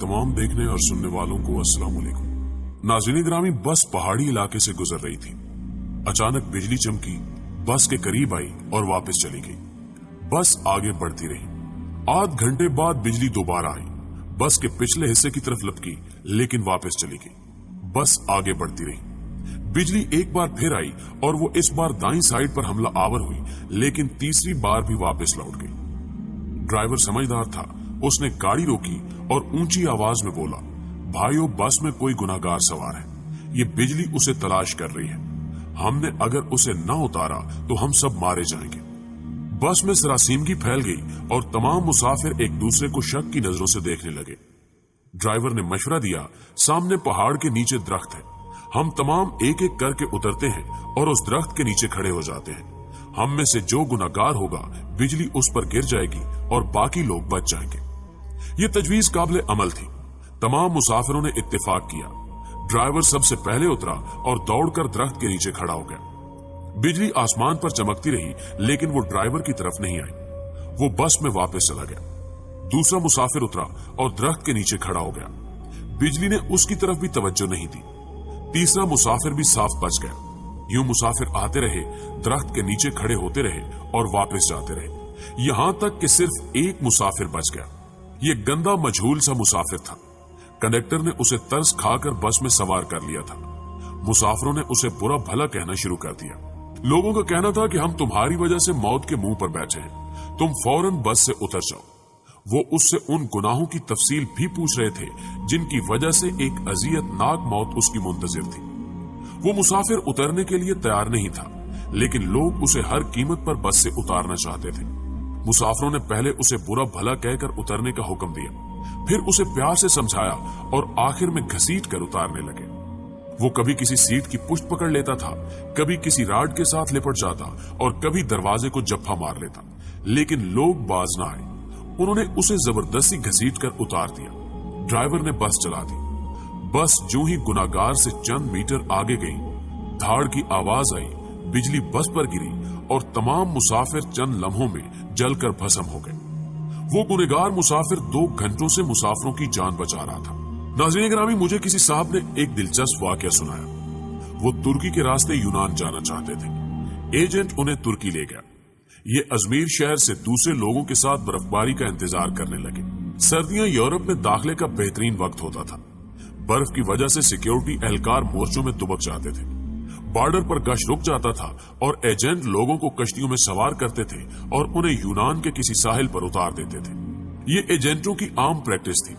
तमाम देखने और सुनने वालों को अस्सलाम वालेकुम। नाज़रीन ग्रामी, बस पहाड़ी इलाके से गुजर रही थी। अचानक बिजली चमकी, बस के करीब आई और वापस चली गई। बस आगे बढ़ती रही। आध घंटे बाद बिजली दोबारा आई, बस के पिछले हिस्से की तरफ लपकी, लेकिन वापस चली गई। बस आगे बढ़ती रही। बिजली एक बार फिर आई और वो इस बार दाईं साइड पर हमला आवर हुई, लेकिन तीसरी बार भी वापस लौट गई। ड्राइवर समझदार था, उसने गाड़ी रोकी और ऊंची आवाज में बोला, भाइयों, बस में कोई गुनाहगार सवार है, ये बिजली उसे तलाश कर रही है। हमने अगर उसे न उतारा तो हम सब मारे जाएंगे। बस में सरासीमगी फैल गई और तमाम मुसाफिर एक दूसरे को शक की नजरों से देखने लगे। ड्राइवर ने मशवरा दिया, सामने पहाड़ के नीचे दरख्त है, हम तमाम एक एक करके उतरते हैं और उस दरख्त के नीचे खड़े हो जाते हैं। हम में से जो गुनाहगार होगा बिजली उस पर गिर जाएगी और बाकी लोग बच जाएंगे। ये तजवीज काबिल अमल थी। तमाम मुसाफिरों ने इत्तेफाक किया। ड्राइवर सबसे पहले उतरा और दौड़कर दरख्त के नीचे खड़ा हो गया। बिजली आसमान पर चमकती रही, लेकिन वो ड्राइवर की तरफ नहीं आई। वो बस में वापस चला गया। दूसरा मुसाफिर उतरा और दरख्त के नीचे खड़ा हो गया। बिजली ने उसकी तरफ भी तवज्जो नहीं दी। तीसरा मुसाफिर भी साफ बच गया। यूं मुसाफिर आते रहे, दरख्त के नीचे खड़े होते रहे और वापस जाते रहे, यहां तक कि सिर्फ एक मुसाफिर बच गया। ये गंदा मजहूल सा मुसाफिर था। कंडक्टर ने उसे तरस खाकर बस में सवार कर लिया था। मुसाफिरों ने उसे बुरा भला कहना शुरू कर दिया। लोगों का कहना था कि हम तुम्हारी वजह से मौत के मुंह पर बैठे हैं, तुम फौरन बस से उतर जाओ। वो उससे उन गुनाहों की तफसील भी पूछ रहे थे जिनकी वजह से एक अजियतनाक मौत उसकी मुंतजिर थी। वो मुसाफिर उतरने के लिए तैयार नहीं था, लेकिन लोग उसे हर कीमत पर बस से उतारना चाहते थे। मुसाफिरों ने पहले उसे बुरा भला कहकर उतरने का हुक्म दिया, फिर उसे प्यार से समझाया और आखिर में घसीट कर उतारने लगे। वो कभी किसी सीट की पुष्ट पकड़ लेता था, कभी किसी राड के साथ लिपट जाता और कभी दरवाजे को जप्फा मार लेता, लेकिन लोग बाज न आए। उन्होंने उसे जबरदस्ती घसीट कर उतार दिया। ड्राइवर ने बस चला दी। बस जो ही गुनाहगार से चंद मीटर आगे गई, धाड़ की आवाज आई, बिजली बस पर गिरी और तमाम मुसाफिर चंद लम्हों में जलकर भस्म हो गए। वो गुनहगार मुसाफिर 2 घंटों से मुसाफिरों की जान बचा रहा था। नाज़रीन ग्रामी, मुझे किसी साहब ने एक दिलचस्प वाकया सुनाया। वो तुर्की के रास्ते यूनान जाना चाहते थे। एजेंट उन्हें तुर्की ले गया। ये अजमीर शहर से दूसरे लोगों के साथ बर्फबारी का इंतजार करने लगे। सर्दियां यूरोप में दाखिले का बेहतरीन वक्त होता था। बर्फ की वजह से सिक्योरिटी एहलकार मोर्चों में दुबक जाते थे। बॉर्डर पर गश्त रुक जाता था और एजेंट लोगों को कश्तियों में सवार करते थे और उन्हें यूनान के किसी साहिल पर उतार देते थे। ये एजेंटों की आम प्रैक्टिस थी।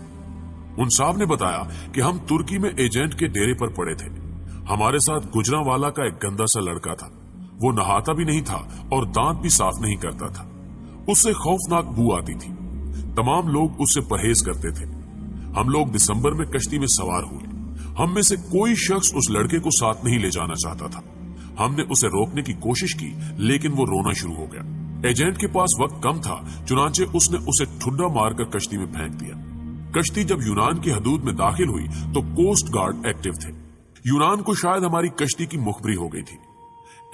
उन साहब ने बताया कि हम तुर्की में एजेंट के डेरे पर पड़े थे। हमारे साथ गुजरांवाला का एक गंदा सा लड़का था। वो नहाता भी नहीं था और दांत भी साफ नहीं करता था। उससे खौफनाक बू आती थी। तमाम लोग उससे परहेज करते थे। हम लोग दिसंबर में कश्ती में सवार हुए। हम में से कोई शख्स उस लड़के को साथ नहीं ले जाना चाहता था। हमने उसे रोकने की कोशिश की, लेकिन वो रोना शुरू हो गया। एजेंट के पास वक्त कम था, चुनांचे उसने उसे ठुड्डा मारकर कश्ती में फेंक दिया। कश्ती जब यूनान की हदूद में दाखिल हुई तो कोस्ट गार्ड एक्टिव थे। यूनान को शायद हमारी कश्ती की मुखबरी हो गई थी।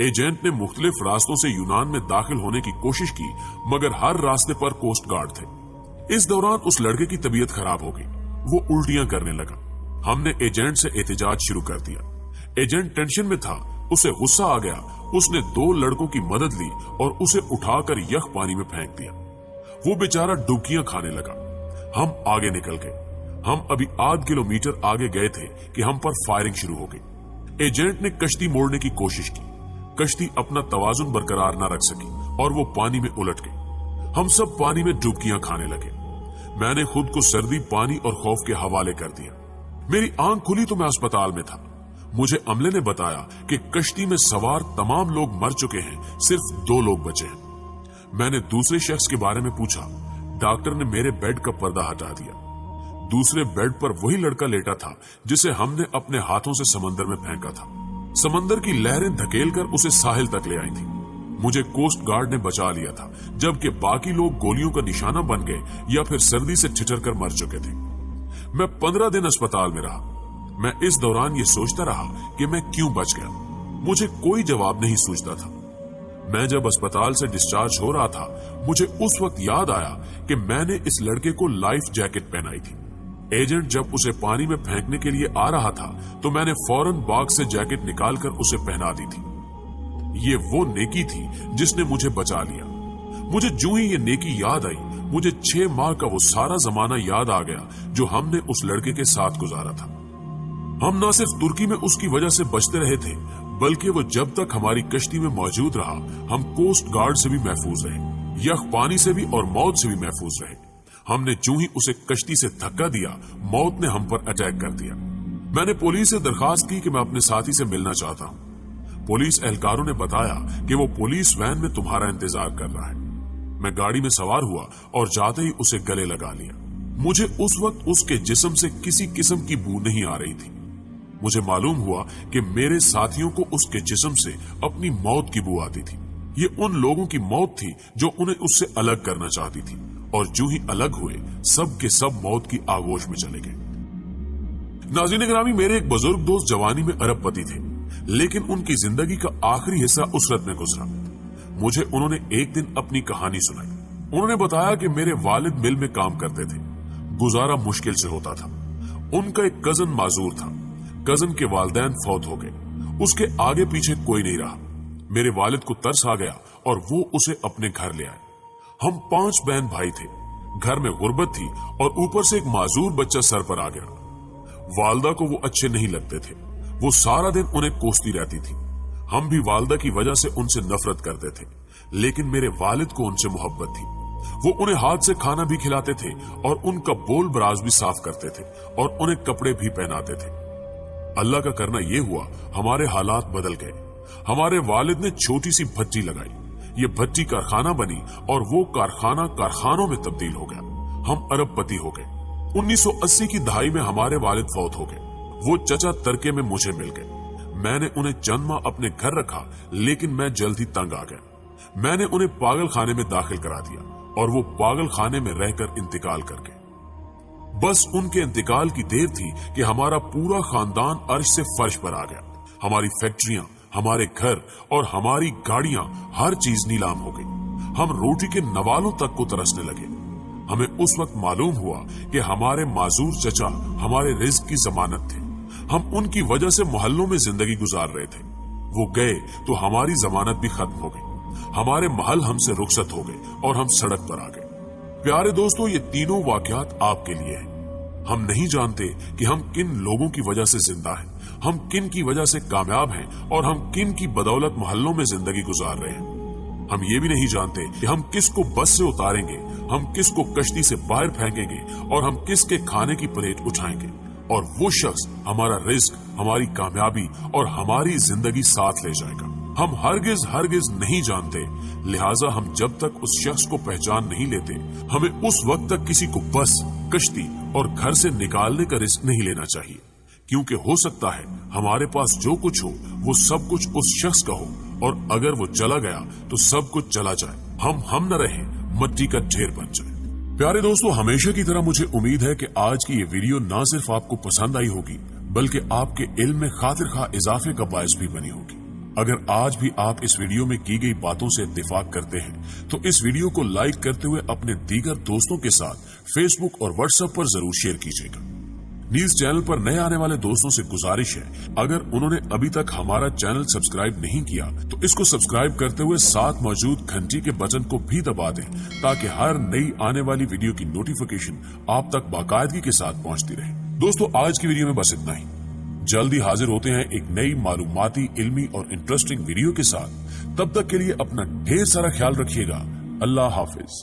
एजेंट ने मुख्तलिफ रास्तों से यूनान में दाखिल होने की कोशिश की, मगर हर रास्ते पर कोस्ट गार्ड थे। इस दौरान उस लड़के की तबीयत खराब हो गई। वो उल्टियां करने लगा। हमने एजेंट से एहतजाज शुरू कर दिया। एजेंट टेंशन में था, उसे गुस्सा आ गया। उसने 2 लड़कों की मदद ली और उसे उठाकर यख पानी में फेंक दिया। वो बेचारा डुबकियां खाने लगा। हम आगे निकल गए। हम अभी आध किलोमीटर आगे गए थे कि हम पर फायरिंग शुरू हो गई। एजेंट ने कश्ती मोड़ने की कोशिश की। कश्ती अपना तवाजुन बरकरार न रख सकी और वो पानी में उलट गई। हम सब पानी में डुबकियां खाने लगे। मैंने खुद को सर्दी, पानी और खौफ के हवाले कर दिया। मेरी आंख खुली तो मैं अस्पताल में था। मुझे अमले ने बताया कि कश्ती में सवार तमाम लोग मर चुके हैं, सिर्फ 2 लोग बचे हैं। मैंने दूसरे शख्स के बारे में पूछा। डॉक्टर ने मेरे बेड का पर्दा हटा दिया। दूसरे बेड पर वही लड़का लेटा था जिसे हमने अपने हाथों से समंदर में फेंका था। समंदर की लहरें धकेलकर उसे साहिल तक ले आई थी। मुझे कोस्ट गार्ड ने बचा लिया था, जबकि बाकी लोग गोलियों का निशाना बन गए या फिर सर्दी से ठिठर कर मर चुके थे। मैं 15 दिन अस्पताल में रहा। मैं इस दौरान ये सोचता रहा कि मैं क्यों बच गया। मुझे कोई जवाब नहीं सूझता था। मैं जब अस्पताल से डिस्चार्ज हो रहा था, मुझे उस वक्त याद आया कि मैंने इस लड़के को लाइफ जैकेट पहनाई थी। एजेंट जब उसे पानी में फेंकने के लिए आ रहा था तो मैंने फौरन बाग से जैकेट निकालकर उसे पहना दी थी। ये वो नेकी थी जिसने मुझे बचा लिया। मुझे जो ही ये नेकी याद आई, मुझे 6 माह का वो सारा जमाना याद आ गया जो हमने उस लड़के के साथ गुजारा था। हम न सिर्फ तुर्की में उसकी वजह से बचते रहे थे, बल्कि वो जब तक हमारी कश्ती में मौजूद रहा, हम कोस्ट गार्ड से भी महफूज रहे, यख पानी से भी और मौत से भी महफूज रहे। हमने जो ही उसे कश्ती से धक्का दिया, मौत ने हम पर अटैक कर दिया। मैंने पुलिस से दरखास्त की कि मैं अपने साथी से मिलना चाहता हूँ। पुलिस एहलकारों ने बताया कि वो पुलिस वैन में तुम्हारा इंतजार कर रहा है। मैं गाड़ी में सवार हुआ और जाते ही उसे गले लगा लिया। मुझे उस वक्त उसके जिस्म से किसी किस्म की बू नहीं आ रही थी। मुझे मालूम हुआ कि मेरे साथियों को उसके जिस्म से अपनी मौत की बू आती थी। ये उन लोगों की मौत थी जो उन्हें उससे अलग करना चाहती थी, और जो ही अलग हुए सब के सब मौत की आगोश में चले गए। नाज़रीन गिरामी, मेरे एक बुजुर्ग दोस्त जवानी में अरबपति थे, लेकिन उनकी जिंदगी का आखिरी हिस्सा उसरत में गुजरा। मुझे उन्होंने एक दिन अपनी कहानी सुनाई। उन्होंने बताया कि मेरे वालिद मिल में काम करते थे, गुजारा मुश्किल से होता था। उनका एक कजन माजूर था। कजन के वालिदैन फौत हो गए, उसके आगे पीछे कोई नहीं रहा। मेरे वालिद को तरस आ गया और वो उसे अपने घर ले आए। हम 5 बहन भाई थे, घर में गुर्बत थी और ऊपर से एक माजूर बच्चा सर पर आ गया। वालदा को वो अच्छे नहीं लगते थे, वो सारा दिन उन्हें कोसती रहती थी। हम भी वालदा की वजह से उनसे नफरत करते थे, लेकिन मेरे वालिद को उनसे मोहब्बत थी। वो उन्हें हाथ से खाना भी खिलाते थे और उनका बोल बराज भी साफ करते थे और उन्हें कपड़े भी पहनाते थे। अल्लाह का करना ये हुआ, हमारे हालात बदल गए। हमारे वालिद ने छोटी सी भट्टी लगाई, ये भट्टी कारखाना बनी और वो कारखाना कारखानों में तब्दील हो गया। हम अरबपति हो गए। 1980 की दहाई में हमारे वालिद फौत हो गए। वो चचा तरके में मुझे मिल गए। मैंने उन्हें चंद माह अपने घर रखा, लेकिन मैं जल्द ही तंग आ गया। मैंने उन्हें पागल खाने में दाखिल करा दिया और वो पागल खाने में रहकर इंतकाल कर गए। बस उनके इंतकाल की देर थी कि हमारा पूरा खानदान अर्श से फर्श पर आ गया। हमारी फैक्ट्रियां, हमारे घर और हमारी गाड़ियां, हर चीज नीलाम हो गई। हम रोटी के नवालों तक को तरसने लगे। हमें उस वक्त मालूम हुआ कि हमारे माजूर चचा हमारे रिज्क की जमानत थे। हम उनकी वजह से मोहल्लों में जिंदगी गुजार रहे थे। वो गए तो हमारी जमानत भी खत्म हो गई। हमारे महल हमसे रुखसत हो गए और हम सड़क पर आ गए। प्यारे दोस्तों, ये तीनों वाकयात आपके लिए हैं। हम नहीं जानते कि हम किन लोगों की वजह से जिंदा हैं, हम किन की वजह से कामयाब हैं और हम किन की बदौलत मोहल्लों में जिंदगी गुजार रहे हैं। हम ये भी नहीं जानते कि हम किसको बस से उतारेंगे, हम किसको कश्ती से बाहर फेंकेंगे और हम किसके खाने की प्लेट उठाएंगे, और वो शख्स हमारा रिस्क, हमारी कामयाबी और हमारी जिंदगी साथ ले जाएगा। हम हरगिज नहीं जानते, लिहाजा हम जब तक उस शख्स को पहचान नहीं लेते, हमें उस वक्त तक किसी को बस, कश्ती और घर से निकालने का रिस्क नहीं लेना चाहिए, क्योंकि हो सकता है हमारे पास जो कुछ हो वो सब कुछ उस शख्स का हो, और अगर वो चला गया तो सब कुछ चला जाए, हम न रहे, मट्टी का ढेर बन जाए। प्यारे दोस्तों, हमेशा की तरह मुझे उम्मीद है कि आज की ये वीडियो न सिर्फ आपको पसंद आई होगी, बल्कि आपके इल्म में खातिर खा इजाफे का बायस भी बनी होगी। अगर आज भी आप इस वीडियो में की गई बातों से इत्तेफाक करते हैं तो इस वीडियो को लाइक करते हुए अपने दीगर दोस्तों के साथ फेसबुक और व्हाट्सएप पर जरूर शेयर कीजिएगा। न्यूज चैनल पर नए आने वाले दोस्तों से गुजारिश है, अगर उन्होंने अभी तक हमारा चैनल सब्सक्राइब नहीं किया तो इसको सब्सक्राइब करते हुए साथ मौजूद घंटी के बटन को भी दबा दें, ताकि हर नई आने वाली वीडियो की नोटिफिकेशन आप तक बाकायदगी के साथ पहुंचती रहे। दोस्तों, आज की वीडियो में बस इतना ही। जल्दी हाजिर होते हैं एक नई मालूमाती, इल्मी और इंटरेस्टिंग वीडियो के साथ। तब तक के लिए अपना ढेर सारा ख्याल रखिएगा। अल्लाह हाफिज।